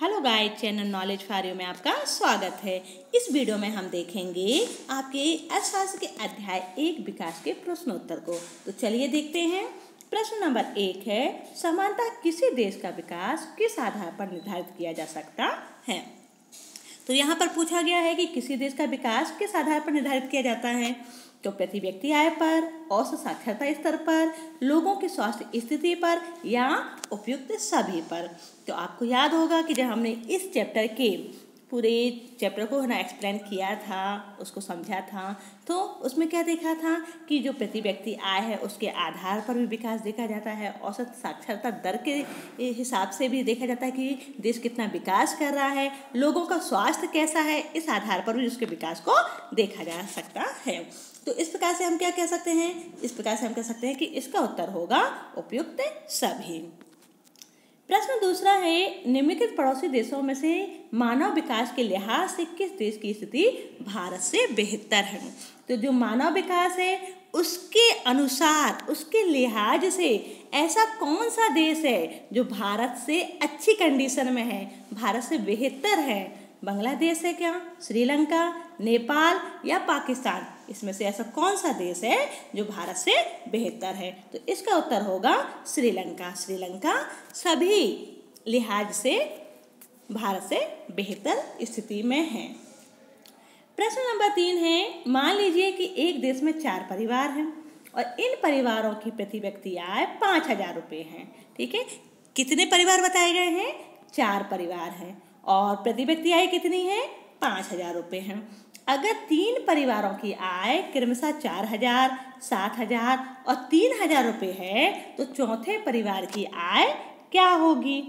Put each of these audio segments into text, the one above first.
Hello guide, channel knowledge for you में आपका स्वागत है। इस वीडियो में हम देखेंगे आपके अर्थशास्त्र के अध्याय 1 विकास के प्रश्नोत्तर को। तो चलिए देखते हैं। प्रश्न नंबर 1 है, समानता किसी देश का विकास किस आधार पर निर्धारित किया जा सकता है। तो यहाँ पर पूछा गया है कि किसी देश का विकास किस आधार पर निर्धारित किया जाता है। तो प्रति व्यक्ति आय पर, औसत साक्षरता स्तर पर, लोगों की स्वास्थ्य स्थिति पर या उपयुक्त सभी पर। तो आपको याद होगा कि जब हमने इस चैप्टर के पूरे चैप्टर को एक्सप्लेन किया था, उसको समझा था, तो उसमें क्या देखा था कि जो प्रति व्यक्ति आय है उसके आधार पर भी विकास देखा जाता है। औसत साक्षरता दर के हिसाब से भी देखा जाता है कि देश कितना विकास कर रहा है। लोगों का स्वास्थ्य कैसा है, इस आधार पर भी उसके विकास को देखा जा सकता है। तो इस प्रकार से हम क्या कह सकते हैं, इस प्रकार से हम कह सकते हैं कि इसका उत्तर होगा उपयुक्त सभी। प्रश्न दूसरा है, निम्नलिखित पड़ोसी देशों में से मानव विकास के लिहाज से किस देश की स्थिति भारत से बेहतर है। तो जो मानव विकास है उसके अनुसार, उसके लिहाज से ऐसा कौन सा देश है जो भारत से अच्छी कंडीशन में है, भारत से बेहतर है। बांग्लादेश है क्या, श्रीलंका, नेपाल या पाकिस्तान, इसमें से ऐसा कौन सा देश है जो भारत से बेहतर है। तो इसका उत्तर होगा श्रीलंका। श्रीलंका सभी लिहाज से भारत से बेहतर स्थिति में है। प्रश्न नंबर 3 है, मान लीजिए कि एक देश में 4 परिवार हैं और इन परिवारों की प्रति व्यक्ति आय 5,000 रुपये है। ठीक है, कितने परिवार बताए गए हैं, 4 परिवार हैं और प्रति व्यक्ति आय कितनी है, 5,000 रुपये है। अगर 3 परिवारों की आय क्रमशः 4,000, 7,000 और 3,000 रुपये है तो चौथे परिवार की आय क्या होगी।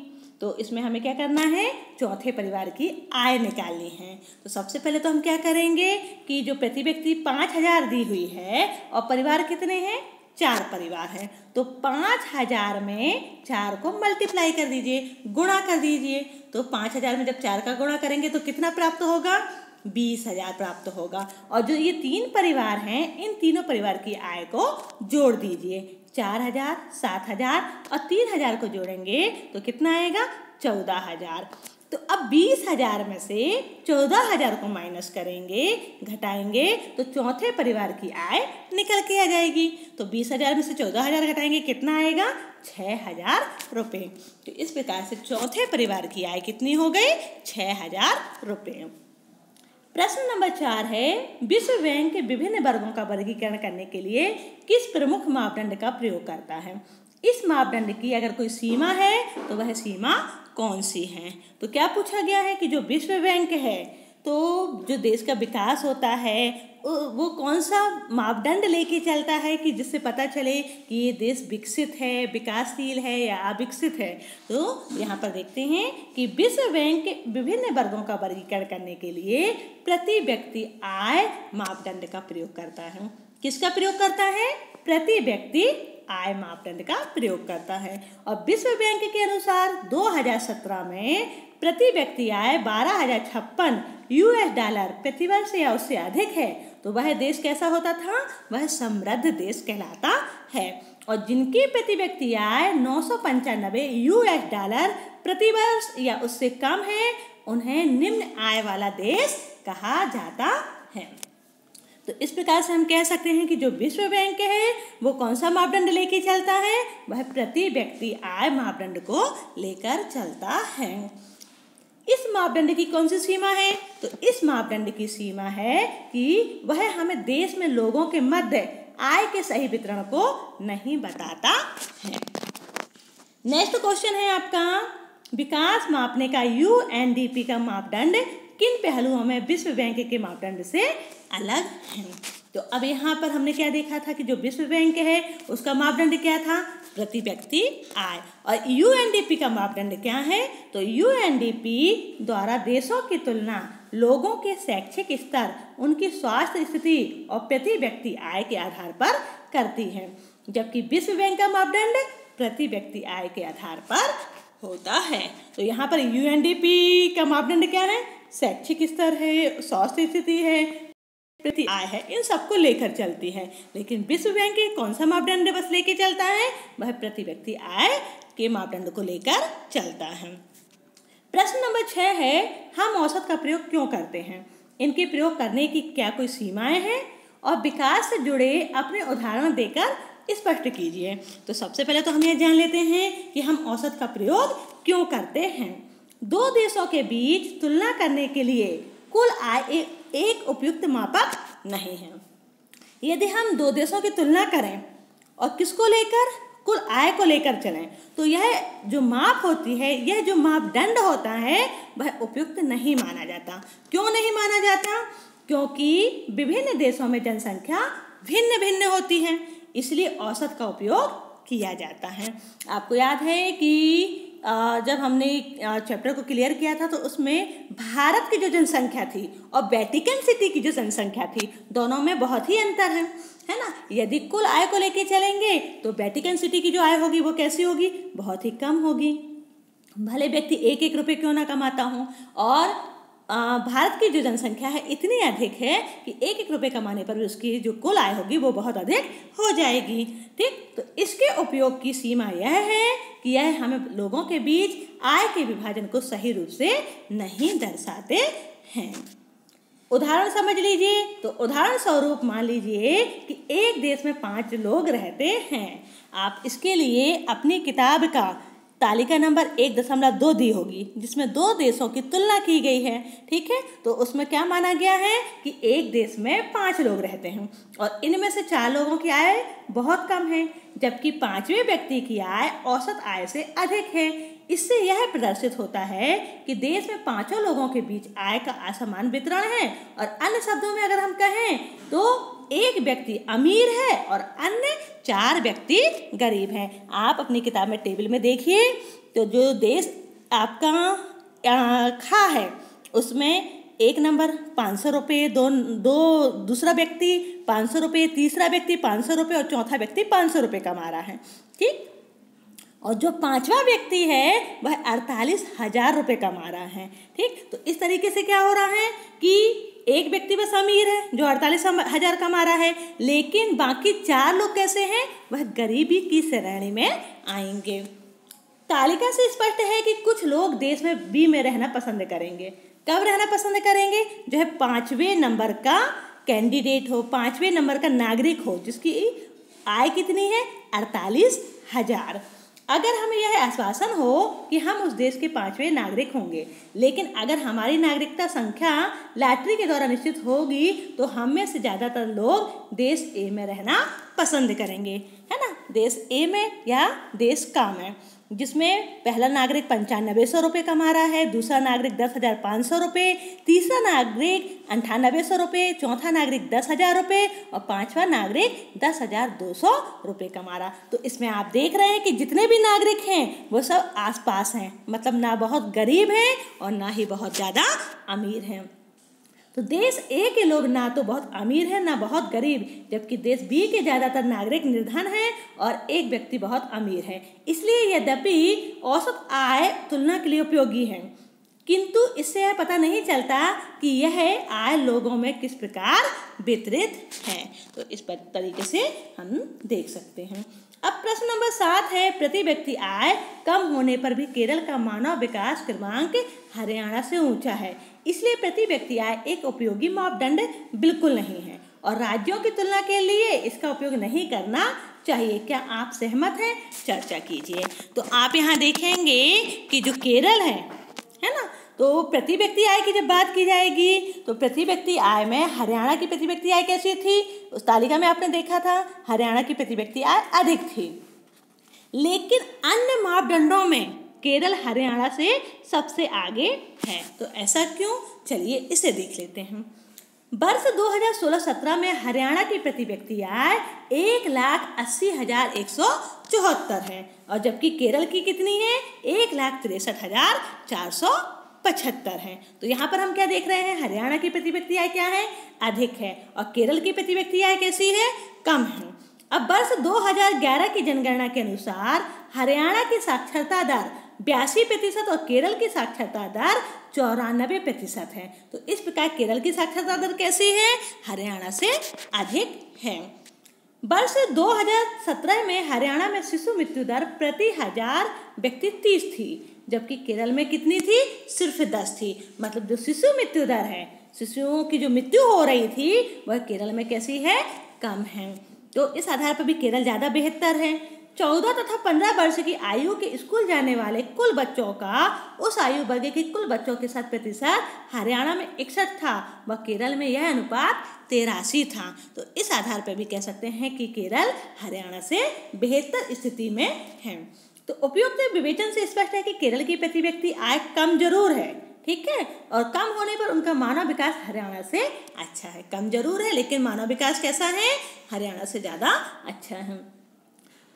तो इसमें हमें क्या करना है, चौथे परिवार की आय निकालनी है। तो सबसे पहले तो हम क्या करेंगे कि जो प्रति व्यक्ति 5,000 दी हुई है और परिवार कितने हैं, 4 परिवार है, तो 5,000 में 4 को मल्टीप्लाई कर दीजिए, गुणा कर दीजिए। तो 5,000 में जब 4 का गुणा करेंगे तो कितना प्राप्त होगा, 20,000 प्राप्त होगा। और जो ये 3 परिवार हैं, इन तीनों परिवार की आय को जोड़ दीजिए। 4,000, 7,000 और 3,000 को जोड़ेंगे तो कितना आएगा, 14,000। तो अब 20,000 में से 14,000 को माइनस करेंगे, घटाएंगे तो चौथे परिवार की आय निकल के आ जाएगी। तो 20,000 में से 14,000 घटाएंगे, कितना आएगा, 6,000 रुपये। तो इस प्रकार से चौथे परिवार की आय कितनी हो गई, 6,000 रुपये। प्रश्न नंबर 4 है, विश्व बैंक विभिन्न वर्गों का वर्गीकरण करने के लिए किस प्रमुख मापदंड का प्रयोग करता है। इस मापदंड की अगर कोई सीमा है तो वह सीमा कौन सी है। तो क्या पूछा गया है कि जो विश्व बैंक है, तो जो देश का विकास होता है वो कौन सा मापदंड लेके चलता है कि जिससे पता चले कि ये देश विकसित है, विकासशील है या अविकसित है। तो यहाँ पर देखते हैं कि विश्व बैंक विभिन्न वर्गों का वर्गीकरण करने के लिए प्रति व्यक्ति आय मापदंड का प्रयोग करता है। किसका प्रयोग करता है, प्रति व्यक्ति आय मापदंड का प्रयोग करता है। और विश्व बैंक के अनुसार 2017 में प्रति व्यक्ति आय 12,056 US डॉलर प्रति वर्ष या उससे अधिक है तो वह देश कैसा होता था, वह समृद्ध देश कहलाता है। और जिनकी प्रति व्यक्ति आय 995 US डॉलर प्रति वर्ष या उससे कम है उन्हें निम्न आय वाला देश कहा जाता है। तो इस प्रकार से हम कह सकते हैं कि जो विश्व बैंक है वो कौन सा मापदंड लेके चलता है, वह प्रति व्यक्ति आय मापदंड को लेकर चलता है। इस मापदंड की कौन सी सीमा है, तो इस मापदंड की सीमा है कि वह हमें देश में लोगों के मध्य आय के सही वितरण को नहीं बताता है। नेक्स्ट क्वेश्चन है आपका, विकास मापने का UNDP का मापदंड किन पहलुओं में विश्व बैंक के मापदंड से अलग है। तो अब यहाँ पर हमने क्या देखा था कि जो विश्व बैंक है उसका मापदंड क्या था, प्रति व्यक्ति आय। और UNDP का मापदंड क्या है, तो UNDP द्वारा देशों की तुलना लोगों के शैक्षिक स्तर, उनकी स्वास्थ्य स्थिति और प्रति व्यक्ति आय के आधार पर करती है, जबकि विश्व बैंक का मापदंड प्रति व्यक्ति आय के आधार पर होता है। तो यहाँ पर UNDP का मापदंड क्या है, शैक्षिक स्तर है, स्वास्थ्य स्थिति है, प्रति आय है, इन सबको लेकर चलती है। लेकिन विश्व बैंक कौन सा मापदंड बस लेके चलता है, वह प्रति व्यक्ति आय के मापदंड को लेकर चलता है। प्रश्न नंबर 6 है, हम औसत का प्रयोग क्यों करते हैं? इनके प्रयोग करने की क्या कोई सीमाएं हैं? और विकास से जुड़े अपने उदाहरण देकर स्पष्ट कीजिए। तो सबसे पहले तो हम ये जान लेते हैं कि हम औसत का प्रयोग क्यों करते हैं। दो देशों के बीच तुलना करने के लिए कुल आय एक उपयुक्त मापक नहीं है। यदि हम दो देशों की तुलना करें और किसको लेकर, कुल आय को लेकर चलें, तो यह जो माप होती है, यह जो मापदंड होता है, वह उपयुक्त नहीं माना जाता। क्यों नहीं माना जाता? क्योंकि विभिन्न देशों में जनसंख्या भिन्न भिन्न होती है, इसलिए औसत का उपयोग किया जाता है। आपको याद है कि जब हमने चैप्टर को क्लियर किया था तो उसमें भारत की जो जनसंख्या थी और वेटिकन सिटी की जो जनसंख्या थी, दोनों में बहुत ही अंतर है ना। यदि कुल आय को लेके चलेंगे तो वेटिकन सिटी की जो आय होगी वो कैसी होगी? बहुत ही कम होगी। भले व्यक्ति एक एक रुपये क्यों ना कमाता हूँ, और भारत की जो जनसंख्या है इतनी अधिक है कि एक एक रुपये कमाने पर भी उसकी जो कुल आय होगी वो बहुत अधिक हो जाएगी। ठीक, तो इसके उपयोग की सीमा यह है कि यह हमें लोगों के बीच आय के विभाजन को सही रूप से नहीं दर्शाते हैं। उदाहरण समझ लीजिए। तो उदाहरण स्वरूप मान लीजिए कि एक देश में 5 लोग रहते हैं। आप इसके लिए अपनी किताब का तालिका नंबर 1.2 दी होगी, जिसमें 2 देशों की तुलना की गई है। ठीक है, तो उसमें क्या माना गया है कि एक देश में 5 लोग रहते हैं और इनमें से 4 लोगों की आय बहुत कम है, जबकि 5वें व्यक्ति की आय औसत आय से अधिक है। इससे यह प्रदर्शित होता है कि देश में 5 लोगों के बीच आय का असमान वितरण है, और अन्य शब्दों में अगर हम कहें तो एक व्यक्ति अमीर है और अन्य 4 व्यक्ति गरीब हैं। आप अपनी किताब में टेबल में देखिए, तो जो देश आपका खा है उसमें एक नंबर 500 रुपये, दूसरा व्यक्ति 500 रुपये, तीसरा व्यक्ति 500 रुपये और चौथा व्यक्ति 500 रुपये कमा रहा है। ठीक, और जो 5वां व्यक्ति है वह 48,000 रुपये कमा रहा है। ठीक, तो इस तरीके से क्या हो रहा है कि एक व्यक्ति बस अमीर है जो 48,000 कमा रहा है, लेकिन बाकी 4 लोग कैसे हैं? वह गरीबी की श्रेणी में आएंगे। तालिका से स्पष्ट है कि कुछ लोग देश में बी में रहना पसंद करेंगे। कब रहना पसंद करेंगे? जो है 5वें नंबर का कैंडिडेट हो, 5वें नंबर का नागरिक हो, जिसकी आय कितनी है? 48,000। अगर हमें यह आश्वासन हो कि हम उस देश के 5वें नागरिक होंगे, लेकिन अगर हमारी नागरिकता संख्या लॉटरी के द्वारा निश्चित होगी तो हम में से ज़्यादातर लोग देश ए में रहना पसंद करेंगे, है ना, देश ए में या देश का में, जिसमें पहला नागरिक 9500 रुपये कमा रहा है, दूसरा नागरिक 10,500 रुपये, तीसरा नागरिक 9800 रुपये, चौथा नागरिक 10,000 रुपये और 5वां नागरिक 10,200 रुपये कमा रहा। तो इसमें आप देख रहे हैं कि जितने भी नागरिक हैं वो सब आसपास हैं, मतलब ना बहुत गरीब हैं और ना ही बहुत ज़्यादा अमीर हैं। तो देश ए के लोग ना तो बहुत अमीर हैं ना बहुत गरीब, जबकि देश बी के ज़्यादातर नागरिक निर्धन हैं और एक व्यक्ति बहुत अमीर है। इसलिए यद्यपि औसत आय तुलना के लिए उपयोगी है, किंतु इससे यह पता नहीं चलता कि यह आय लोगों में किस प्रकार वितरित है। तो इस तरीके से हम देख सकते हैं। अब प्रश्न नंबर 7 है, प्रति व्यक्ति आय कम होने पर भी केरल का मानव विकास क्रमांक हरियाणा से ऊंचा है, इसलिए प्रति व्यक्ति आय एक उपयोगी मापदंड बिल्कुल नहीं है और राज्यों की तुलना के लिए इसका उपयोग नहीं करना चाहिए। क्या आप सहमत हैं? चर्चा कीजिए। तो आप यहाँ देखेंगे कि जो केरल है ना, तो प्रति व्यक्ति आय की जब बात की जाएगी तो प्रति व्यक्ति आय में हरियाणा की प्रति व्यक्ति आय कैसी थी? उस तालिका में आपने देखा था हरियाणा की प्रति व्यक्ति आय अधिक थी, लेकिन अन्य मापदंडों में केरल हरियाणा से सबसे आगे है। तो ऐसा क्यों? चलिए इसे देख लेते हैं। वर्ष 2016-17 में हरियाणा की प्रति व्यक्ति आय 1,80,174 है और जबकि केरल की कितनी है? 1,63,475 है। तो यहाँ पर हम क्या देख रहे हैं? हरियाणा की प्रति व्यक्ति आय क्या है? अधिक है और केरल की प्रति व्यक्ति आय कैसी है? कम है। अब वर्ष 2011 की जनगणना के अनुसार हरियाणा की साक्षरता दर 82% और केरल की साक्षरता दर 94% है। तो इस प्रकार केरल की साक्षरता दर कैसी है? हरियाणा से अधिक है। वर्ष 2017 में हरियाणा में शिशु मृत्यु दर प्रति 1000 व्यक्ति 30 थी, जबकि केरल में कितनी थी? सिर्फ 10 थी। मतलब जो शिशु मृत्यु दर है, शिशुओं की जो मृत्यु हो रही थी वह केरल में कैसी है? कम है। तो इस आधार पर भी केरल ज़्यादा बेहतर है। 14 तथा 15 वर्ष की आयु के स्कूल जाने वाले कुल बच्चों का उस आयु वर्ग के कुल बच्चों के 7% हरियाणा में 61 था, व केरल में यह अनुपात 83 था। तो इस आधार पर भी कह सकते हैं कि केरल हरियाणा से बेहतर स्थिति में है। तो उपयुक्त विवेचन से स्पष्ट है कि केरल की प्रति व्यक्ति आय कम जरूर है, ठीक है, और कम होने पर उनका मानव विकास हरियाणा से अच्छा है। कम जरूर है लेकिन मानव विकास कैसा है? हरियाणा से ज़्यादा अच्छा है,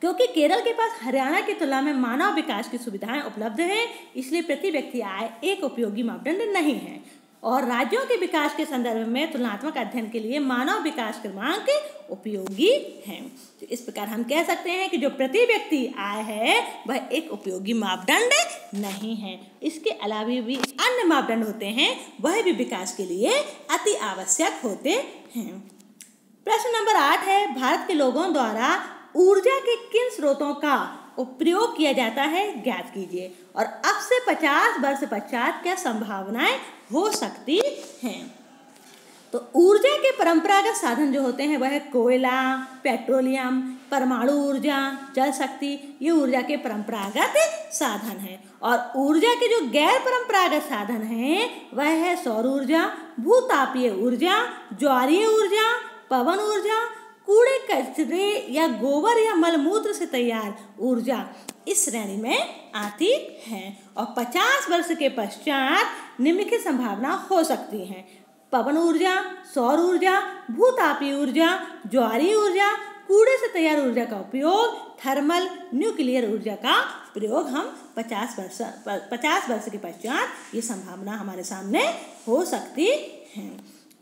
क्योंकि केरल के पास हरियाणा की तुलना में मानव विकास की सुविधाएं उपलब्ध हैं, इसलिए प्रति व्यक्ति आय एक उपयोगी मापदंड नहीं है। और राज्यों के विकास के संदर्भ में तुलनात्मक अध्ययन के लिए मानव विकास क्रमांक उपयोगी है। तो इस प्रकार हम कह सकते हैं कि जो प्रति व्यक्ति आय है वह एक उपयोगी मापदंड नहीं है। इसके अलावा भी अन्य मापदंड होते हैं, वह भी विकास के लिए अति आवश्यक होते हैं। प्रश्न नंबर 8 है, भारत के लोगों द्वारा ऊर्जा के किन स्रोतों का उपयोग किया जाता है? ज्ञात कीजिए। और अब से 50 वर्ष पश्चात क्या संभावनाएं हो सकती हैं? तो ऊर्जा के परंपरागत साधन जो होते हैं वह कोयला, पेट्रोलियम, परमाणु ऊर्जा, जल शक्ति, ये ऊर्जा के परंपरागत साधन हैं। और ऊर्जा के जो गैर परंपरागत साधन हैं वह है सौर ऊर्जा, भूतापीय ऊर्जा, ज्वारीय ऊर्जा, पवन ऊर्जा, कूड़े कचरे या गोबर या मलमूत्र से तैयार ऊर्जा इस श्रेणी में आती है। और 50 वर्ष के पश्चात निम्नलिखित संभावना हो सकती है: पवन ऊर्जा, सौर ऊर्जा, भूतापीय ऊर्जा, ज्वारीय ऊर्जा, कूड़े से तैयार ऊर्जा का उपयोग, थर्मल न्यूक्लियर ऊर्जा का प्रयोग हम 50 वर्ष के पश्चात ये संभावना हमारे सामने हो सकती है।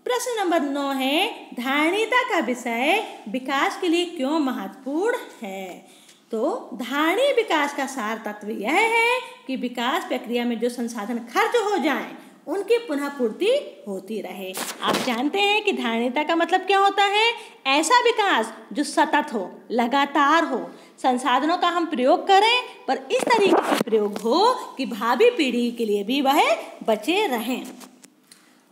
प्रश्न नंबर 9 है, धारणीयता का विषय विकास के लिए क्यों महत्वपूर्ण है? तो धारणीय विकास का सार तत्व यह है कि विकास प्रक्रिया में जो संसाधन खर्च हो जाएं उनकी पुनः पूर्ति होती रहे। आप जानते हैं कि धारणीयता का मतलब क्या होता है? ऐसा विकास जो सतत हो, लगातार हो, संसाधनों का हम प्रयोग करें पर इस तरीके से प्रयोग हो कि भावी पीढ़ी के लिए भी वह बचे रहें।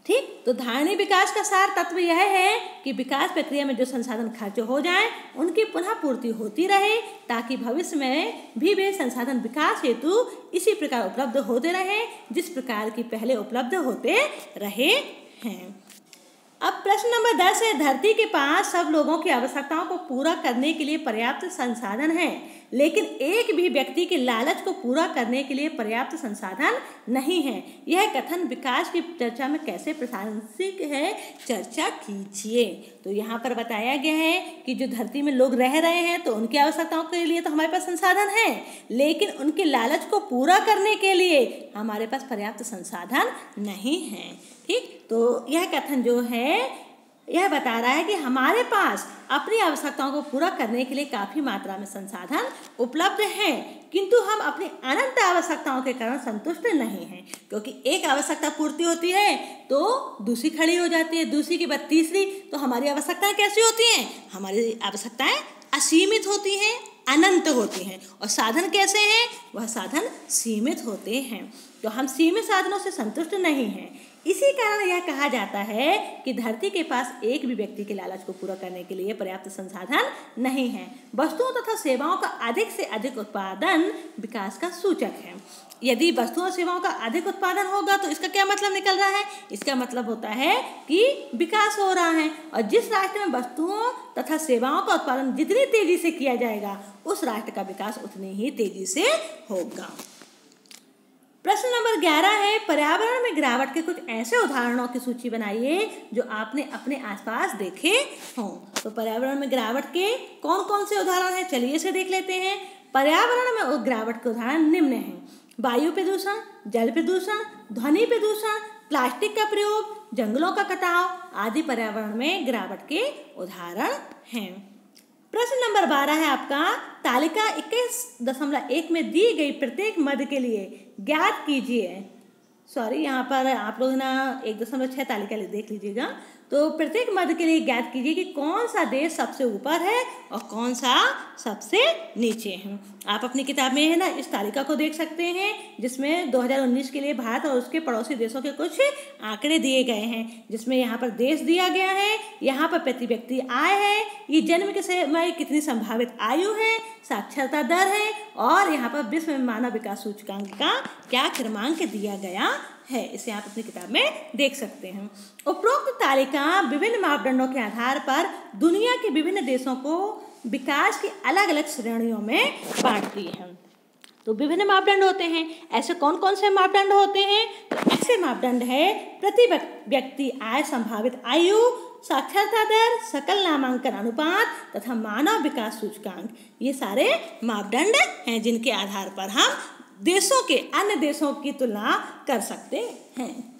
ठीक, तो धारणीय विकास का सार तत्व यह है कि विकास प्रक्रिया में जो संसाधन खर्च हो जाएं उनकी पुनः पूर्ति होती रहे, ताकि भविष्य में भी वे संसाधन विकास हेतु इसी प्रकार उपलब्ध होते रहें जिस प्रकार की पहले उपलब्ध होते रहे हैं। अब प्रश्न नंबर 10 है, धरती के पास सब लोगों की आवश्यकताओं को पूरा करने के लिए पर्याप्त संसाधन हैं, लेकिन एक भी व्यक्ति के लालच को पूरा करने के लिए पर्याप्त संसाधन नहीं है। यह कथन विकास की चर्चा में कैसे प्रासंगिक है? चर्चा कीजिए। तो यहाँ पर बताया गया है कि जो धरती में लोग रह रहे हैं तो उनकी आवश्यकताओं के लिए तो हमारे पास संसाधन है, लेकिन उनके लालच को पूरा करने के लिए हमारे पास पर्याप्त संसाधन नहीं है। ठीक, तो यह कथन जो है यह बता रहा है कि हमारे पास अपनी आवश्यकताओं को पूरा करने के लिए काफ़ी मात्रा में संसाधन उपलब्ध हैं, किंतु हम अपनी अनंत आवश्यकताओं के कारण संतुष्ट नहीं हैं, क्योंकि एक आवश्यकता पूर्ति होती है तो दूसरी खड़ी हो जाती है, दूसरी के बाद तीसरी। तो हमारी आवश्यकताएं कैसी होती हैं? हमारी आवश्यकताएं असीमित होती हैं, अनंत होती हैं। और साधन कैसे हैं? वह साधन सीमित होते हैं। तो हम सीमित साधनों से संतुष्ट नहीं हैं। इसी कारण यह कहा जाता है कि धरती के पास एक भी व्यक्ति के लालच को पूरा करने के लिए पर्याप्त संसाधन नहीं है। वस्तुओं तथा सेवाओं का अधिक से अधिक उत्पादन विकास का सूचक है। यदि वस्तुओं और सेवाओं का अधिक उत्पादन होगा तो इसका क्या मतलब निकल रहा है? इसका मतलब होता है कि विकास हो रहा है, और जिस राष्ट्र में वस्तुओं तथा सेवाओं का उत्पादन जितनी तेजी से किया जाएगा उस राष्ट्र का विकास उतनी ही तेजी से होगा। प्रश्न नंबर 11 है, पर्यावरण में गिरावट के कुछ ऐसे उदाहरणों की सूची बनाइए जो आपने अपने आसपास देखे हों। तो पर्यावरण में गिरावट के कौन कौन से उदाहरण हैं, चलिए इसे देख लेते हैं। पर्यावरण में गिरावट के उदाहरण निम्न हैं: वायु प्रदूषण, जल प्रदूषण, ध्वनि प्रदूषण, प्लास्टिक का प्रयोग, जंगलों का कटाव आदि पर्यावरण में गिरावट के उदाहरण हैं। प्रश्न नंबर 12 है आपका, तालिका 21.1 में दी गई प्रत्येक मद के लिए ज्ञात कीजिए सॉरी, यहाँ पर आप लोग ना 1.6 तालिका देख लीजिएगा। तो प्रत्येक मद के लिए ज्ञात कीजिए कि कौन सा देश सबसे ऊपर है और कौन सा सबसे नीचे है। आप अपनी किताब में है ना इस तालिका को देख सकते हैं, जिसमें 2019 के लिए भारत और उसके पड़ोसी देशों के कुछ आंकड़े दिए गए हैं, जिसमें यहाँ पर देश दिया गया है, यहाँ पर प्रति व्यक्ति आय है, ये जन्म के समय कितनी संभावित आयु है, साक्षरता दर है, और यहाँ पर विश्व में मानव विकास सूचकांक का क्या क्रमांक दिया गया है। इसे आप अपनी किताब में देख सकते हैं। उपरोक्त तालिका विभिन्न मापदंडों के आधार पर दुनिया के विभिन्न देशों को विकास की अलग अलग श्रेणियों में बांटती है। तो विभिन्न मापदंड होते हैं। ऐसे कौन कौन से मापदंड होते हैं? तो ऐसे मापदंड है प्रति व्यक्ति आय, संभावित आयु, साक्षरता दर, सकल नामांकन अनुपात तथा मानव विकास सूचकांक। ये सारे मापदंड हैं जिनके आधार पर हम देशों के अन्य देशों की तुलना कर सकते हैं।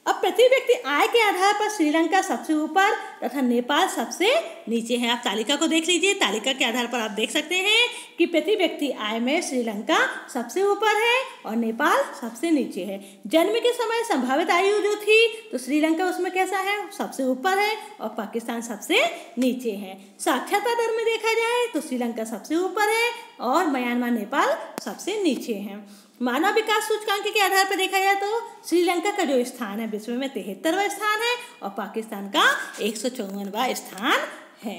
अब प्रति व्यक्ति आय के आधार पर श्रीलंका सबसे ऊपर तथा नेपाल सबसे नीचे है। आप तालिका को देख लीजिए। तालिका के आधार पर आप देख सकते हैं कि प्रति व्यक्ति आय में श्रीलंका सबसे ऊपर है और नेपाल सबसे नीचे है। जन्म के समय संभावित आयु जो थी तो श्रीलंका उसमें कैसा है? सबसे ऊपर है और पाकिस्तान सबसे नीचे है। साक्षरता दर में देखा जाए तो श्रीलंका सबसे ऊपर है और म्यांमार, नेपाल सबसे नीचे है। मानव विकास सूचकांक के आधार पर देखा जाए तो श्रीलंका का जो स्थान है विश्व में 73वां स्थान है और पाकिस्तान का 154वां स्थान है।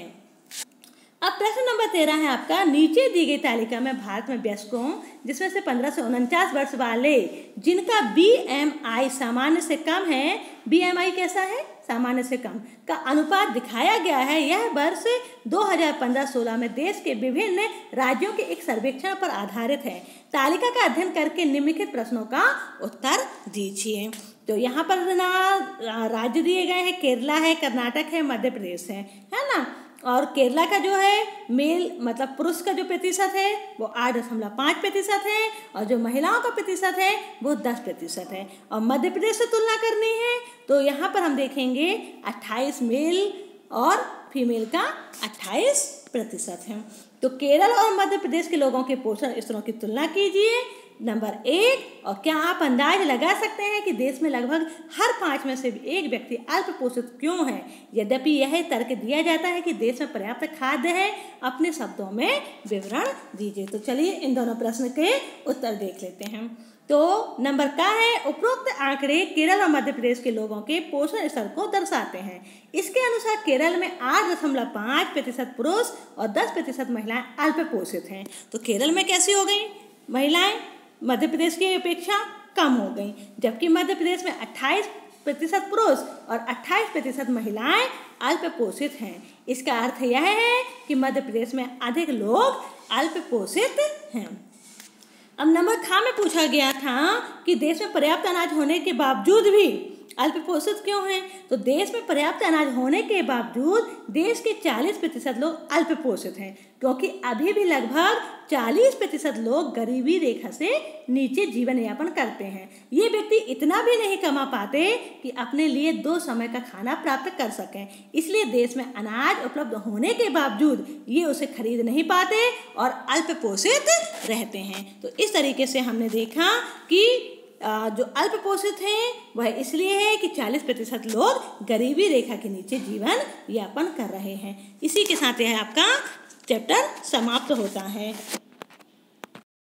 अब प्रश्न नंबर 13 है आपका, नीचे दी गई तालिका में भारत में वयस्कों जिसमें से 15 से 49 वर्ष वाले जिनका BMI सामान्य से कम है, BMI कैसा है? सामान्य से कम का अनुपात दिखाया गया है। यह वर्ष 2015-16 में देश के विभिन्न राज्यों के एक सर्वेक्षण पर आधारित है। तालिका का अध्ययन करके निम्नलिखित प्रश्नों का उत्तर दीजिए। तो यहाँ पर ना राज्य दिए गए हैं, केरला है, कर्नाटक है, मध्य प्रदेश है ना। और केरला का जो है मेल मतलब पुरुष का जो प्रतिशत है वो 8.5% है और जो महिलाओं का प्रतिशत है वो 10% है। और मध्य प्रदेश से तुलना करनी है तो यहाँ पर हम देखेंगे 28 मेल और फीमेल का 28% है। तो केरल और मध्य प्रदेश के लोगों के पोषण स्तरों की तुलना कीजिए। नंबर 1, और क्या आप अंदाज लगा सकते हैं कि देश में लगभग हर 5 में से एक व्यक्ति अल्प पोषित क्यों है? यद्यपि यह तर्क दिया जाता है कि देश में पर्याप्त खाद्य है। अपने शब्दों में विवरण दीजिए। तो चलिए इन दोनों प्रश्न के उत्तर देख लेते हैं। तो नंबर का है, उपरोक्त आंकड़े केरल और मध्य प्रदेश के लोगों के पोषण स्तर को दर्शाते हैं। इसके अनुसार केरल में 8.5% पुरुष और 10% महिलाएं अल्प पोषित हैं। तो केरल में कैसी हो गई महिलाएं? मध्य प्रदेश की अपेक्षा कम हो गई, जबकि मध्य प्रदेश में 28% पुरुष और 28% महिलाएं अल्प पोषित हैं। इसका अर्थ यह है कि मध्य प्रदेश में अधिक लोग अल्प पोषित हैं। अब नंबर खा में पूछा गया था कि देश में पर्याप्त अनाज होने के बावजूद भी अल्प पोषित क्यों हैं? तो देश में पर्याप्त अनाज होने के बावजूद देश के 40% लोग अल्प पोषित हैं, क्योंकि अभी भी लगभग 40% लोग गरीबी रेखा से नीचे जीवन यापन करते हैं। ये व्यक्ति इतना भी नहीं कमा पाते कि अपने लिए 2 समय का खाना प्राप्त कर सकें। इसलिए देश में अनाज उपलब्ध होने के बावजूद ये उसे खरीद नहीं पाते और अल्प पोषित रहते हैं। तो इस तरीके से हमने देखा कि जो अल्प पोषित हैं वह इसलिए है कि 40% लोग गरीबी रेखा के नीचे जीवन यापन कर रहे हैं। इसी के साथ यह आपका चैप्टर समाप्त होता है।